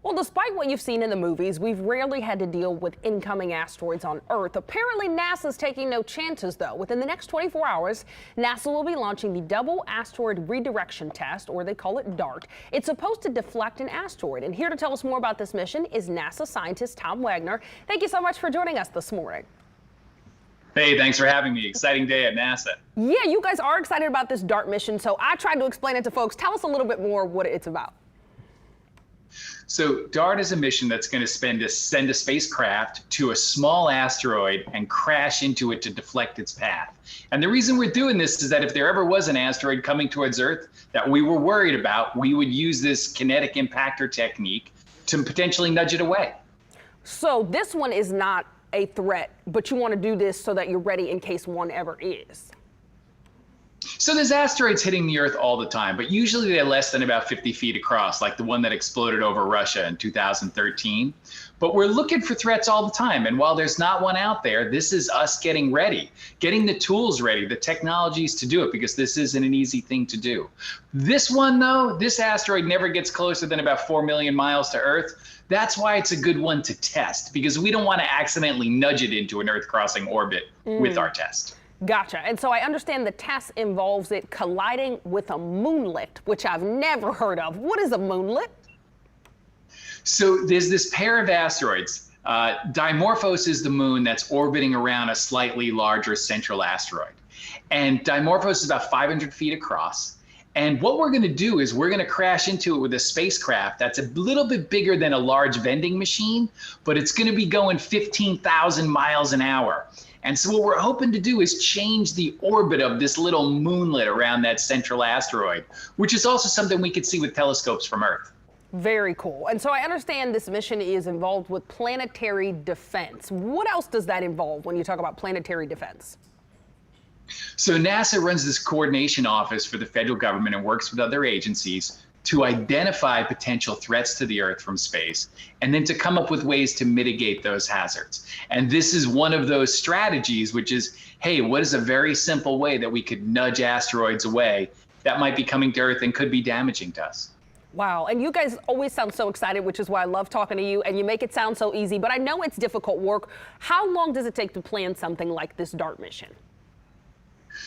Well, despite what you've seen in the movies, we've rarely had to deal with incoming asteroids on Earth. Apparently, NASA's taking no chances, though. Within the next 24 hours, NASA will be launching the Double Asteroid Redirection Test, or they call it DART. It's supposed to deflect an asteroid. And here to tell us more about this mission is NASA scientist Tom Wagner. Thank you so much for joining us this morning. Hey, thanks for having me. Exciting day at NASA. Yeah, you guys are excited about this DART mission, so I tried to explain it to folks. Tell us a little bit more what it's about. So DART is a mission that's going to send a spacecraft to a small asteroid and crash into it to deflect its path. And the reason we're doing this is that if there ever was an asteroid coming towards Earth that we were worried about, we would use this kinetic impactor technique to potentially nudge it away. So this one is not a threat, but you want to do this so that you're ready in case one ever is. So there's asteroids hitting the Earth all the time, but usually they're less than about 50 feet across, like the one that exploded over Russia in 2013. But we're looking for threats all the time. And while there's not one out there, this is us getting ready, getting the tools ready, the technologies to do it, because this isn't an easy thing to do. This one, though, this asteroid never gets closer than about 4 million miles to Earth. That's why it's a good one to test, because we don't want to accidentally nudge it into an Earth-crossing orbit with our test. Gotcha. And so I understand the test involves it colliding with a moonlet, which I've never heard of. What is a moonlet? So there's this pair of asteroids. Dimorphos is the moon that's orbiting around a slightly larger central asteroid. And Dimorphos is about 500 feet across. And what we're going to do is we're going to crash into it with a spacecraft that's a little bit bigger than a large vending machine, but it's going to be going 15,000 miles an hour. And so what we're hoping to do is change the orbit of this little moonlet around that central asteroid, which is also something we could see with telescopes from Earth. Very cool. And so I understand this mission is involved with planetary defense. What else does that involve when you talk about planetary defense? So NASA runs this coordination office for the federal government and works with other agencies to identify potential threats to the Earth from space, and then to come up with ways to mitigate those hazards. And this is one of those strategies, which is, hey, what is a very simple way that we could nudge asteroids away that might be coming to Earth and could be damaging to us? Wow. And you guys always sound so excited, which is why I love talking to you, and you make it sound so easy, but I know it's difficult work. How long does it take to plan something like this DART mission?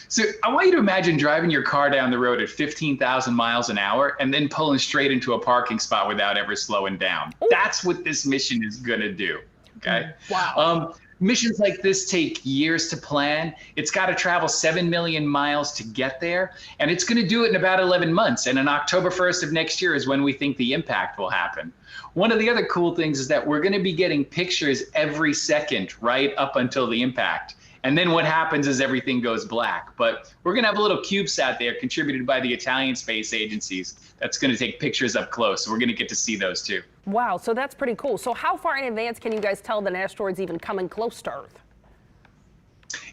So I want you to imagine driving your car down the road at 15,000 miles an hour and then pulling straight into a parking spot without ever slowing down. Ooh. That's what this mission is going to do. Okay. Wow. Missions like this take years to plan. It's got to travel 7 million miles to get there, and it's going to do it in about 11 months. And on October 1st of next year is when we think the impact will happen. One of the other cool things is that we're going to be getting pictures every second right up until the impact. And then what happens is everything goes black. But we're going to have a little CubeSat there contributed by the Italian space agencies that's going to take pictures up close. So we're going to get to see those too. Wow, so that's pretty cool. So how far in advance can you guys tell that an asteroid's even coming close to Earth?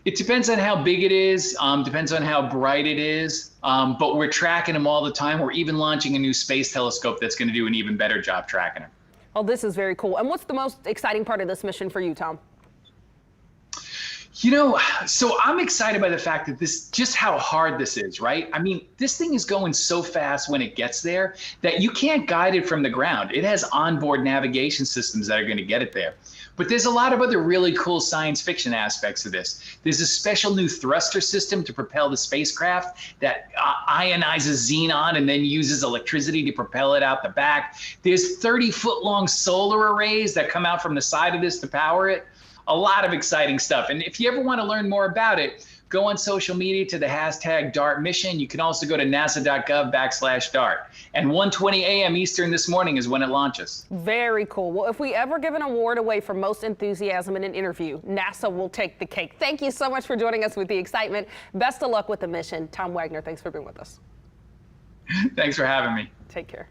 It depends on how big it is, depends on how bright it is, but we're tracking them all the time. We're even launching a new space telescope that's going to do an even better job tracking them. Oh, this is very cool. And what's the most exciting part of this mission for you, Tom? You know, so I'm excited by the fact that just how hard this is, right? I mean, this thing is going so fast when it gets there that you can't guide it from the ground. It has onboard navigation systems that are going to get it there. But there's a lot of other really cool science fiction aspects of this. There's a special new thruster system to propel the spacecraft that ionizes xenon and then uses electricity to propel it out the back. There's 30-foot-long solar arrays that come out from the side of this to power it. A lot of exciting stuff. And if you ever want to learn more about it, go on social media to the hashtag DART mission. You can also go to nasa.gov/DART. And 1:20 a.m. Eastern this morning is when it launches. Very cool. Well, if we ever give an award away for most enthusiasm in an interview, NASA will take the cake. Thank you so much for joining us with the excitement. Best of luck with the mission. Tom Wagner, thanks for being with us. Thanks for having me. Take care.